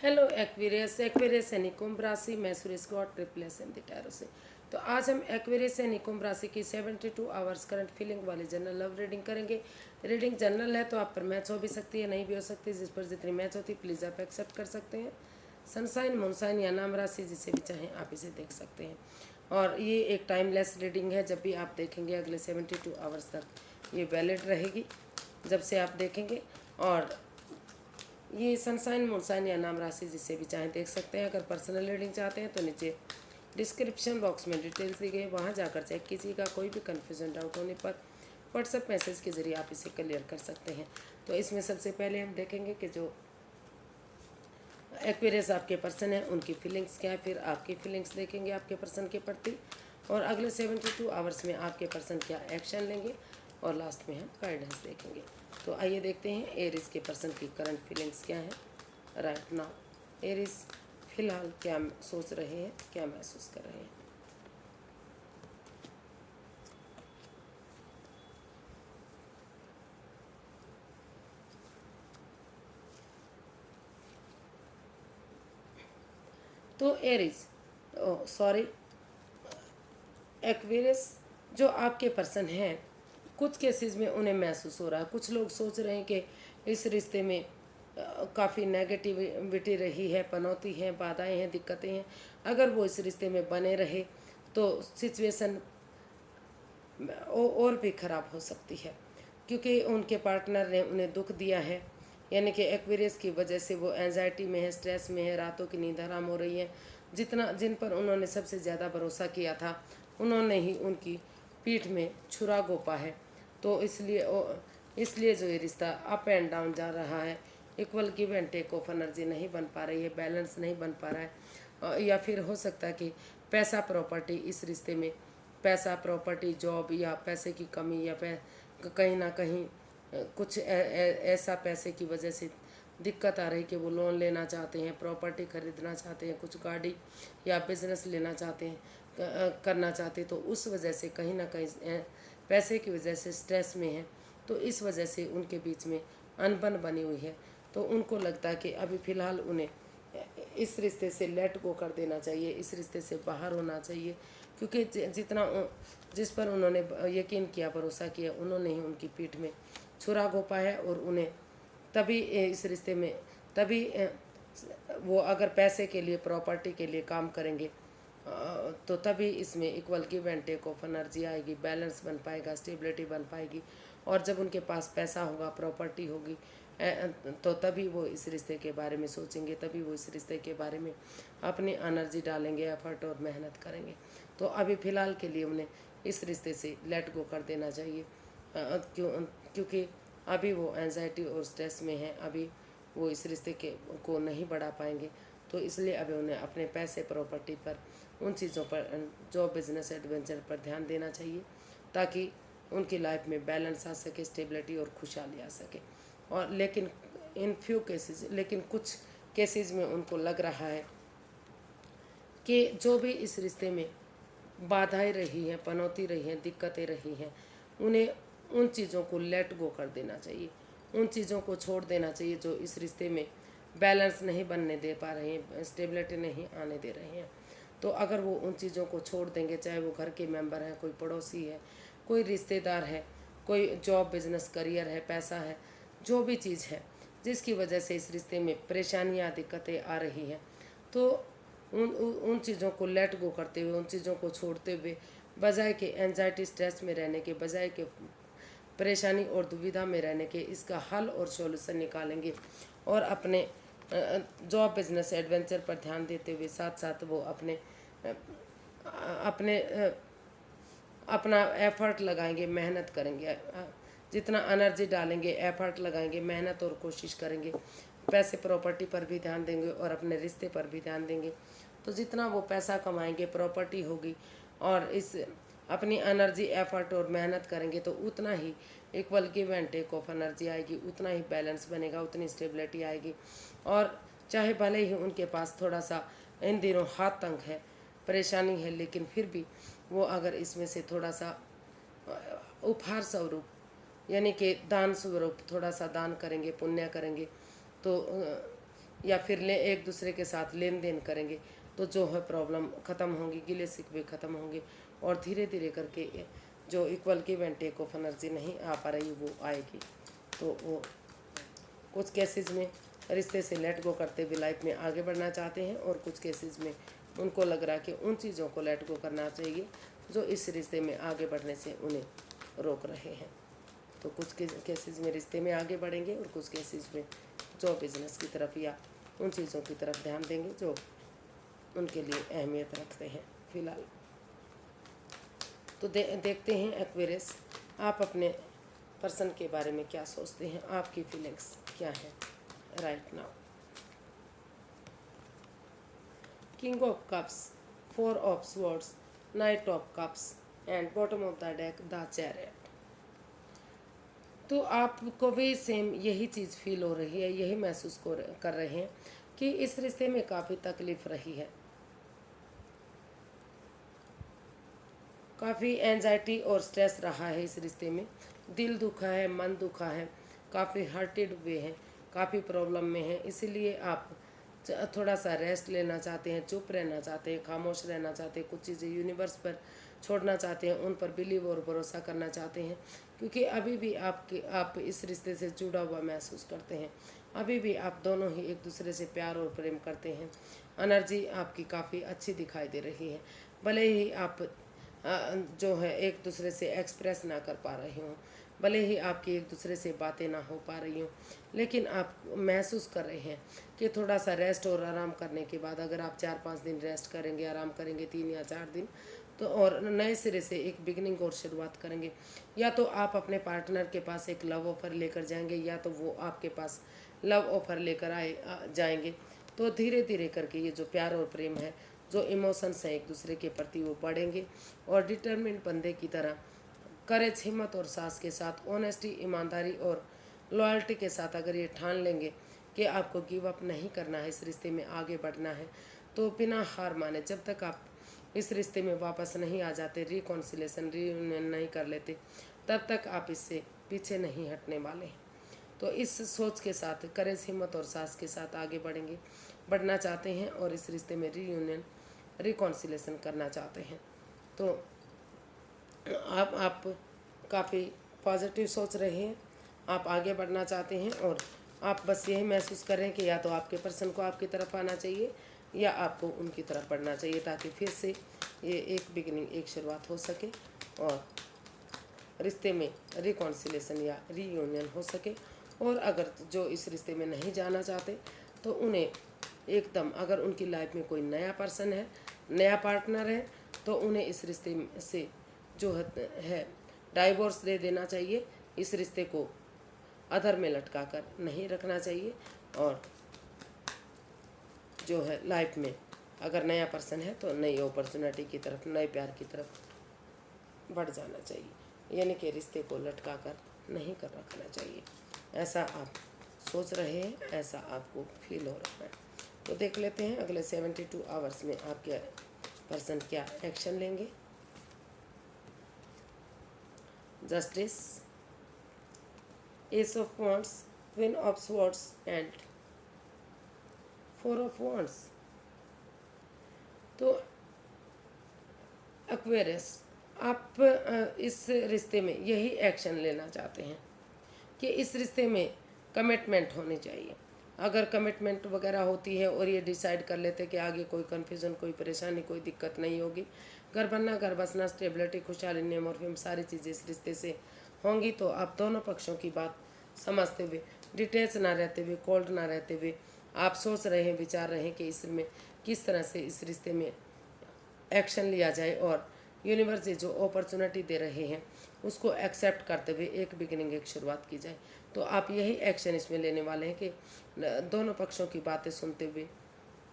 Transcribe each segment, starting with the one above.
Hello Aquarius Aquarius यानी कुंभ राशि। मैं Suresh Gaur triple S in the tarot से। तो आज हम एक्वेरियस यानी कुंभ राशि की 72 आवर्स करंट फीलिंग वाली जनरल लव रीडिंग करेंगे। रीडिंग जनरल है तो आप पर मैच हो भी सकती है, नहीं भी हो सकती। जिस पर जितनी मैच होती प्लीज़ आप एक्सेप्ट कर सकते हैं। सनसाइन मूनसाइन या नाम राशि जिसे भी चाहें आप इसे देख सकते हैं। और ये एक टाइमलेस रीडिंग है, जब भी आप देखेंगे अगले 72 आवर्स तक ये वैलिड रहेगी जब से आप देखेंगे। और ये सनसाइन मूनसाइन या नाम राशि जिसे भी चाहें देख सकते हैं। अगर पर्सनल रीडिंग चाहते हैं तो नीचे डिस्क्रिप्शन बॉक्स में डिटेल्स दी गई है, वहाँ जाकर चेक कीजिएगा। कोई भी कन्फ्यूजन डाउट होने पर व्हाट्सएप मैसेज के ज़रिए आप इसे क्लियर कर सकते हैं। तो इसमें सबसे पहले हम देखेंगे कि जो एक्वेरियस आपके पर्सन है उनकी फीलिंग्स क्या है, फिर आपकी फीलिंग्स देखेंगे आपके पर्सन के प्रति, और अगले 72 आवर्स में आपके पर्सन क्या एक्शन लेंगे, और लास्ट में हम गाइडेंस देखेंगे। तो आइए देखते हैं एरिस के पर्सन की करंट फीलिंग्स क्या है राइट नाउ। एरिस फिलहाल क्या सोच रहे हैं, क्या महसूस कर रहे हैं। तो एरिस सॉरी एक्वेरियस जो आपके पर्सन हैं, कुछ केसेस में उन्हें महसूस हो रहा है। कुछ लोग सोच रहे हैं कि इस रिश्ते में काफ़ी नेगेटिविटी रही है, पनौती है, बाधाएं हैं, दिक्कतें हैं। अगर वो इस रिश्ते में बने रहे तो सिचुएशन और भी ख़राब हो सकती है, क्योंकि उनके पार्टनर ने उन्हें दुख दिया है। यानी कि एक्वेरियस की वजह से वो एंजाइटी में है, स्ट्रेस में है, रातों की नींद हराम हो रही है। जिन पर उन्होंने सबसे ज़्यादा भरोसा किया था उन्होंने ही उनकी पीठ में छुरा घोंपा है। तो इसलिए जो ये रिश्ता अप एंड डाउन जा रहा है, equal give and take of energy नहीं बन पा रही है, बैलेंस नहीं बन पा रहा है। या फिर हो सकता है कि पैसा प्रॉपर्टी इस रिश्ते में, पैसा प्रॉपर्टी जॉब या पैसे की कमी, या कहीं ना कहीं कुछ ऐसा पैसे की वजह से दिक्कत आ रही कि वो लोन लेना चाहते हैं, प्रॉपर्टी खरीदना चाहते हैं, कुछ गाड़ी या बिजनेस लेना चाहते हैं, करना चाहते हैं। तो उस वजह से कहीं ना कहीं पैसे की वजह से स्ट्रेस में है। तो इस वजह से उनके बीच में अनबन बनी हुई है। तो उनको लगता है कि अभी फ़िलहाल उन्हें इस रिश्ते से लेट गो कर देना चाहिए, इस रिश्ते से बाहर होना चाहिए, क्योंकि जिस पर उन्होंने यकीन किया, भरोसा किया, उन्होंने ही उनकी पीठ में छुरा घोंपा है। और उन्हें तभी इस रिश्ते में तभी वो अगर पैसे के लिए, प्रॉपर्टी के लिए काम करेंगे तो तभी इसमें equal give and take of energy आएगी, बैलेंस बन पाएगा, स्टेबिलिटी बन पाएगी। और जब उनके पास पैसा होगा, प्रॉपर्टी होगी, तो तभी वो इस रिश्ते के बारे में सोचेंगे, तभी वो इस रिश्ते के बारे में अपनी एनर्जी डालेंगे, एफर्ट और मेहनत करेंगे। तो अभी फ़िलहाल के लिए उन्हें इस रिश्ते से लेट गो कर देना चाहिए, क्योंकि अभी वो एंजाइटी और स्ट्रेस में है, अभी वो इस रिश्ते को नहीं बढ़ा पाएंगे। तो इसलिए अभी उन्हें अपने पैसे, प्रॉपर्टी पर, उन चीज़ों पर, जॉब, बिजनेस, एडवेंचर पर ध्यान देना चाहिए, ताकि उनकी लाइफ में बैलेंस आ सके, स्टेबिलिटी और खुशहाली आ सके। और लेकिन कुछ केसेस में उनको लग रहा है कि जो भी इस रिश्ते में बाधाएं रही हैं, पनौती रही हैं, दिक्कतें रही हैं, उन्हें उन चीज़ों को लेट गो कर देना चाहिए, उन चीज़ों को छोड़ देना चाहिए जो इस रिश्ते में बैलेंस नहीं बनने दे पा रहे हैं, स्टेबिलिटी नहीं आने दे रहे हैं। तो अगर वो उन चीज़ों को छोड़ देंगे, चाहे वो घर के मेंबर हैं, कोई पड़ोसी है, कोई रिश्तेदार है, कोई जॉब, बिजनेस, करियर है, पैसा है, जो भी चीज़ है जिसकी वजह से इस रिश्ते में परेशानियाँ, दिक्कतें आ रही हैं, तो उन चीज़ों को लेट गो करते हुए, उन चीज़ों को छोड़ते हुए, बजाय के एंजाइटी, स्ट्रेस में रहने के, बजाय के परेशानी और दुविधा में रहने के, इसका हल और सॉल्यूशन निकालेंगे। और अपने जॉब, बिजनेस, एडवेंचर पर ध्यान देते हुए साथ साथ वो अपने अपना एफर्ट लगाएंगे, मेहनत करेंगे, जितना एनर्जी डालेंगे, एफर्ट लगाएंगे, मेहनत और कोशिश करेंगे, पैसे, प्रॉपर्टी पर भी ध्यान देंगे और अपने रिश्ते पर भी ध्यान देंगे। तो जितना वो पैसा कमाएंगे, प्रॉपर्टी होगी, और इस अपनी एनर्जी, एफर्ट और मेहनत करेंगे, तो उतना ही equal give and take of energy आएगी, उतना ही बैलेंस बनेगा, उतनी स्टेबिलिटी आएगी। और चाहे भले ही उनके पास थोड़ा सा इन दिनों हाथ तंग है, परेशानी है, लेकिन फिर भी वो अगर इसमें से थोड़ा सा उपहार स्वरूप, यानी कि दान स्वरूप थोड़ा सा दान करेंगे, पुण्य करेंगे, तो या फिर एक दूसरे के साथ लेन देन करेंगे तो जो है प्रॉब्लम ख़त्म होंगी, गिले शिकवे ख़त्म होंगे और धीरे धीरे करके जो equal give and take of energy नहीं आ पा रही वो आएगी। तो वो कुछ केसेस में रिश्ते से लेट गो करते हुए लाइफ में आगे बढ़ना चाहते हैं और कुछ केसेस में उनको लग रहा है कि उन चीज़ों को लेट गो करना चाहिए जो इस रिश्ते में आगे बढ़ने से उन्हें रोक रहे हैं। तो कुछ केसेस में रिश्ते में आगे बढ़ेंगे और कुछ केसेस में जो बिजनेस की तरफ या उन चीज़ों की तरफ ध्यान देंगे जो उनके लिए अहमियत रखते हैं फिलहाल। तो देखते हैं एक्वेरियस, आप अपने पर्सन के बारे में क्या सोचते हैं, आपकी फीलिंग्स क्या है right now. King of cups, 4 of swords, night of cups and bottom of the deck the chariot. तो आपको भी सेम यही चीज़ फील हो रही है, यही महसूस कर रहे हैं कि इस रिश्ते में काफ़ी तकलीफ रही है, काफ़ी एंजाइटी और स्ट्रेस रहा है इस रिश्ते में, दिल दुखा है, मन दुखा है, काफ़ी हर्टेड हुए हैं, काफ़ी प्रॉब्लम में हैं। इसीलिए आप थोड़ा सा रेस्ट लेना चाहते हैं, चुप रहना चाहते हैं, खामोश रहना चाहते हैं, कुछ चीज़ें यूनिवर्स पर छोड़ना चाहते हैं, उन पर बिलीव और भरोसा करना चाहते हैं, क्योंकि अभी भी आप इस रिश्ते से जुड़ा हुआ महसूस करते हैं। अभी भी आप दोनों ही एक दूसरे से प्यार और प्रेम करते हैं। एनर्जी आपकी काफ़ी अच्छी दिखाई दे रही है, भले ही आप जो है एक दूसरे से एक्सप्रेस ना कर पा रहे हों, भले ही आपकी एक दूसरे से बातें ना हो पा रही हों, लेकिन आप महसूस कर रहे हैं कि थोड़ा सा रेस्ट और आराम करने के बाद अगर आप 4-5 दिन रेस्ट करेंगे, आराम करेंगे 3 या 4 दिन, तो और नए सिरे से एक बिगनिंग और शुरुआत करेंगे। या तो आप अपने पार्टनर के पास एक लव ऑफ़र लेकर जाएंगे या तो वो आपके पास लव ऑफ़र लेकर जाएंगे। तो धीरे धीरे करके ये जो प्यार और प्रेम है, जो इमोशंस हैं एक दूसरे के प्रति, वो बढ़ेंगे और डिटर्मिन्ड बंदे की तरह करेज, हिम्मत और साहस के साथ, ऑनेस्टी, ईमानदारी और लॉयल्टी के साथ अगर ये ठान लेंगे कि आपको गिव अप नहीं करना है, इस रिश्ते में आगे बढ़ना है, तो बिना हार माने जब तक आप इस रिश्ते में वापस नहीं आ जाते, रिकॉन्सिलेशन, रीयूनियन नहीं कर लेते, तब तक आप इससे पीछे नहीं हटने वाले हैं। तो इस सोच के साथ, करेज, हिम्मत और साहस के साथ आगे बढ़ना चाहते हैं और इस रिश्ते में रीयूनियन, रिकॉन्सिलेशन करना चाहते हैं। तो आप काफ़ी पॉजिटिव सोच रहे हैं, आप आगे बढ़ना चाहते हैं और आप बस यही महसूस कर रहे हैं कि या तो आपके पर्सन को आपकी तरफ आना चाहिए या आपको उनकी तरफ बढ़ना चाहिए, ताकि फिर से ये एक बिगिनिंग, एक शुरुआत हो सके और रिश्ते में रिकॉन्सिलेशन या रीयूनियन हो सके। और अगर जो इस रिश्ते में नहीं जाना चाहते तो उन्हें एकदम, अगर उनकी लाइफ में कोई नया पर्सन है, नया पार्टनर है, तो उन्हें इस रिश्ते से जो है डाइवोर्स दे देना चाहिए। इस रिश्ते को अधर में लटका कर नहीं रखना चाहिए और जो है लाइफ में अगर नया पर्सन है तो नई अपॉर्चुनिटी की तरफ, नए प्यार की तरफ बढ़ जाना चाहिए, यानी कि रिश्ते को लटका कर नहीं कर रखना चाहिए। ऐसा आप सोच रहे हैं, ऐसा आपको फील हो रहा है। तो देख लेते हैं अगले 72 आवर्स में आपके पर्सन क्या एक्शन लेंगे। Justice, S of wands, queen of swords and 4 of wands. तो एक्वेरियस, आप इस रिश्ते में यही एक्शन लेना चाहते हैं कि इस रिश्ते में कमिटमेंट होनी चाहिए। अगर कमिटमेंट वगैरह होती है और ये डिसाइड कर लेते कि आगे कोई कन्फ्यूज़न, कोई परेशानी, कोई दिक्कत नहीं होगी, घर बनना, घर बसना, स्टेबिलिटी, खुशहाली, नेम और फेम, सारी चीज़ें इस रिश्ते से होंगी, तो आप दोनों पक्षों की बात समझते हुए, डिटेल्स ना रहते हुए, कोल्ड ना रहते हुए, आप सोच रहे हैं, विचार रहे हैं कि इसमें किस तरह से इस रिश्ते में एक्शन लिया जाए और यूनिवर्स जो अपॉर्चुनिटी दे रहे हैं उसको एक्सेप्ट करते हुए एक बिगिनिंग, एक शुरुआत की जाए। तो आप यही एक्शन इसमें लेने वाले हैं कि दोनों पक्षों की बातें सुनते हुए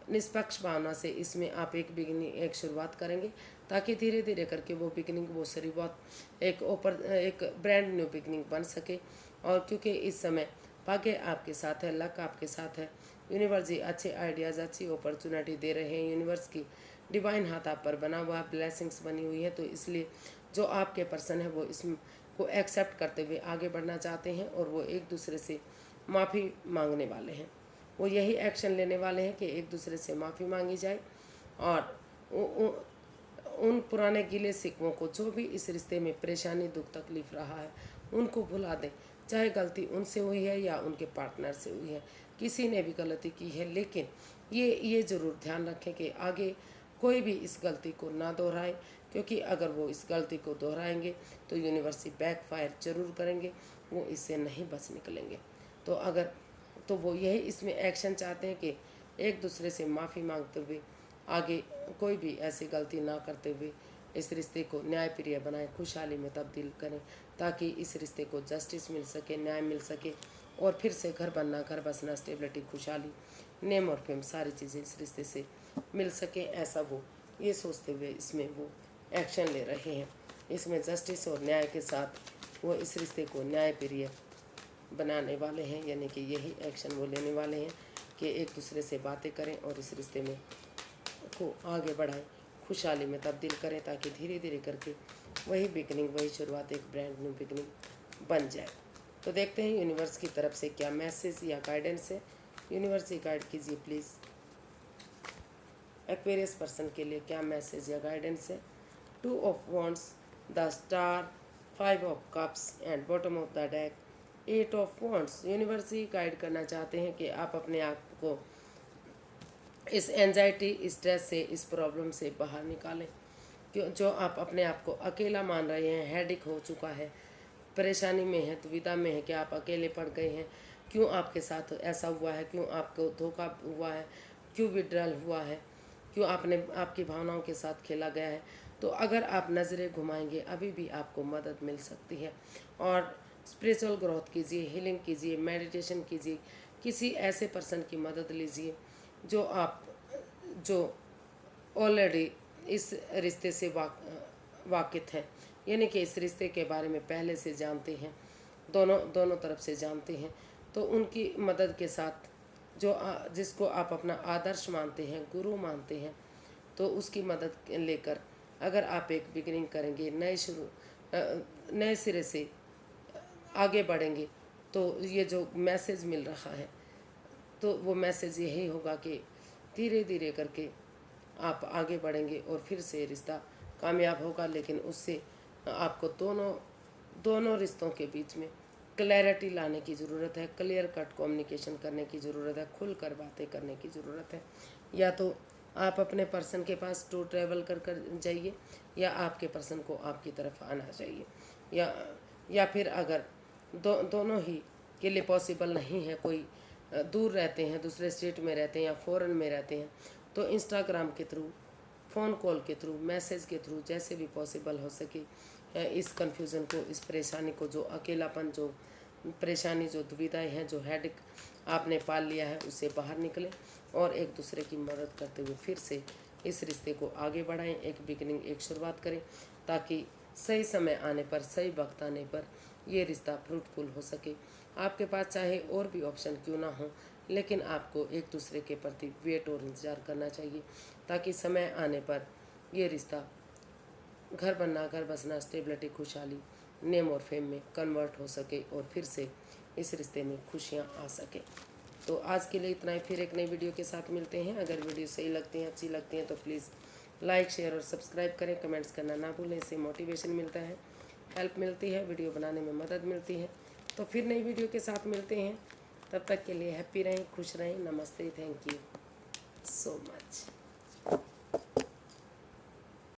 निष्पक्ष भावना से इसमें आप एक बिगिनिंग, एक शुरुआत करेंगे, ताकि धीरे धीरे करके वो बिगिनिंग, वो शुरुआत एक ब्रांड न्यू बिगिनिंग बन सके। और क्योंकि इस समय भाग्य आपके साथ है, लक आपके साथ है, यूनिवर्स जी अच्छे आइडियाज़, अच्छी अपॉर्चुनिटी दे रहे हैं, यूनिवर्स की डिवाइन हाथ आप पर बना हुआ, ब्लेसिंग्स बनी हुई है। तो इसलिए जो आपके पर्सन है वो इसको एक्सेप्ट करते हुए आगे बढ़ना चाहते हैं और वो एक दूसरे से माफ़ी मांगने वाले हैं। वो यही एक्शन लेने वाले हैं कि एक दूसरे से माफ़ी मांगी जाए और उन पुराने गिले शिकवों को, जो भी इस रिश्ते में परेशानी दुख तकलीफ रहा है, उनको भुला दें। चाहे गलती उनसे हुई है या उनके पार्टनर से हुई है, किसी ने भी गलती की है, लेकिन ये ज़रूर ध्यान रखें कि आगे कोई भी इस गलती को ना दोहराए, क्योंकि अगर वो इस गलती को दोहराएंगे तो यूनिवर्सिटी बैकफायर जरूर करेंगे, वो इससे नहीं बच निकलेंगे। तो वो यही इसमें एक्शन चाहते हैं कि एक दूसरे से माफ़ी मांगते हुए आगे कोई भी ऐसी गलती ना करते हुए इस रिश्ते को न्यायप्रिय बनाएं, खुशहाली में तब्दील करें, ताकि इस रिश्ते को जस्टिस मिल सके, न्याय मिल सके और फिर से घर बनना, घर बसना, स्टेबिलिटी, खुशहाली, नेम और फेम, सारी चीज़ें इस रिश्ते से मिल सके। ऐसा वो ये सोचते हुए इसमें वो एक्शन ले रहे हैं। इसमें जस्टिस और न्याय के साथ वो इस रिश्ते को न्यायप्रिय बनाने वाले हैं, यानी कि यही एक्शन वो लेने वाले हैं कि एक दूसरे से बातें करें और इस रिश्ते में को आगे बढ़ाएं, खुशहाली में तब्दील करें, ताकि धीरे धीरे करके वही बिगनिंग, वही शुरुआत एक ब्रांड न्यू बिगनिंग बन जाए। तो देखते हैं यूनिवर्स की तरफ से क्या मैसेज या गाइडेंस है। यूनिवर्स ही गाइड कीजिए प्लीज़, एक्वेरियस पर्सन के लिए क्या मैसेज या गाइडेंस है। 2 of wands, the star, 5 of cups and bottom of the deck, 8 of wands. Universe he guide करना चाहते हैं कि आप अपने आप को इस एंजाइटी, स्ट्रेस से, इस प्रॉब्लम से बाहर निकालें। क्यों जो आप अपने आप को अकेला मान रहे हैं, हेडेक हो चुका है, परेशानी में है, दुविधा में है कि आप अकेले पड़ गए हैं, क्यों आपके साथ ऐसा हुआ है, क्यों आपको धोखा हुआ है, क्यों विड्रॉल हुआ है, क्यों आपकी भावनाओं के साथ खेला गया है। तो अगर आप नज़रें घुमाएंगे अभी भी आपको मदद मिल सकती है। और स्पिरिचुअल ग्रोथ कीजिए, हीलिंग कीजिए, मेडिटेशन कीजिए, किसी ऐसे पर्सन की मदद लीजिए जो ऑलरेडी इस रिश्ते से वाकिफ़ हैं, यानी कि इस रिश्ते के बारे में पहले से जानते हैं, दोनों तरफ से जानते हैं। तो उनकी मदद के साथ जिसको आप अपना आदर्श मानते हैं, गुरु मानते हैं, तो उसकी मदद लेकर अगर आप एक बिगिनिंग करेंगे, नए सिरे से आगे बढ़ेंगे, तो ये जो मैसेज मिल रहा है, तो वो मैसेज यही होगा कि धीरे धीरे करके आप आगे बढ़ेंगे और फिर से रिश्ता कामयाब होगा। लेकिन उससे आपको दोनों रिश्तों के बीच में क्लैरिटी लाने की ज़रूरत है, क्लियर कट कम्युनिकेशन करने की ज़रूरत है, खुलकर बातें करने की ज़रूरत है। या तो आप अपने पर्सन के पास टू ट्रैवल कर जाइए, या आपके पर्सन को आपकी तरफ आना चाहिए, या फिर अगर दोनों ही के लिए पॉसिबल नहीं है, कोई दूर रहते हैं, दूसरे स्टेट में रहते हैं या फॉरेन में रहते हैं, तो इंस्टाग्राम के थ्रू, फ़ोन कॉल के थ्रू, मैसेज के थ्रू, जैसे भी पॉसिबल हो सके इस कन्फ्यूज़न को, इस परेशानी को, जो अकेलापन, जो परेशानी, जो दुविधाएं हैं, जो हेडेक आपने पाल लिया है, उससे बाहर निकलें और एक दूसरे की मदद करते हुए फिर से इस रिश्ते को आगे बढ़ाएं, एक बिगिनिंग, एक शुरुआत करें, ताकि सही समय आने पर, सही वक्त आने पर ये रिश्ता फ्रूटफुल हो सके। आपके पास चाहे और भी ऑप्शन क्यों ना हो, लेकिन आपको एक दूसरे के प्रति वेट और इंतज़ार करना चाहिए, ताकि समय आने पर ये रिश्ता घर बनना, घर बसना, स्टेबिलिटी, खुशहाली, नेम और फेम में कन्वर्ट हो सके और फिर से इस रिश्ते में खुशियाँ आ सके। तो आज के लिए इतना ही, फिर एक नई वीडियो के साथ मिलते हैं। अगर वीडियो सही लगती हैं, अच्छी लगती हैं, तो प्लीज़ लाइक, शेयर और सब्सक्राइब करें, कमेंट्स करना ना भूलें। इससे मोटिवेशन मिलता है, हेल्प मिलती है, वीडियो बनाने में मदद मिलती है। तो फिर नई वीडियो के साथ मिलते हैं, तब तक के लिए हैप्पी रहें, खुश रहें। नमस्ते, थैंक यू सो मच।